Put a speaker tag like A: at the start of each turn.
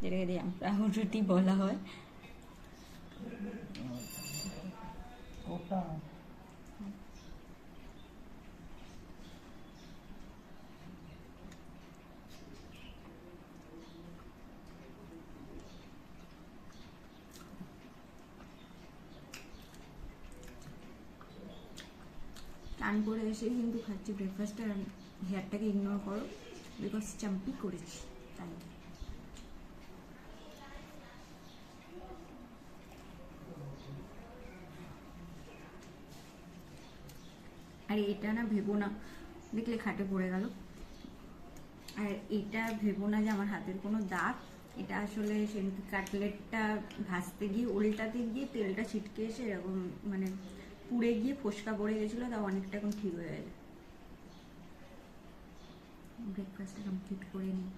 A: যেটাকে দিয়ে রুটি বলা হয়।
B: ওটা
A: স্নান করে এসে কিন্তু খাচ্ছি ব্রেকফাস্টে। হেয়ারটাকে ইগনোর করো, বিকজ চাম্পি করেছি তাই। আর এটা না ভেবো না, দেখলে খাটে পড়ে গেল। আর এটা ভেবো না যে আমার হাতের কোনো দাগ, এটা আসলে সেদিন কাটলেটটা ভাজতে গিয়ে উল্টাতে গিয়ে তেলটা ছিটকে এসে এরকম মানে পুড়ে গিয়ে ফোসকা পড়ে গেছিলো, তা অনেকটা এখন ঠিক হয়ে গেছে। ব্রেকফাস্টটা কমপ্লিট করে নিই।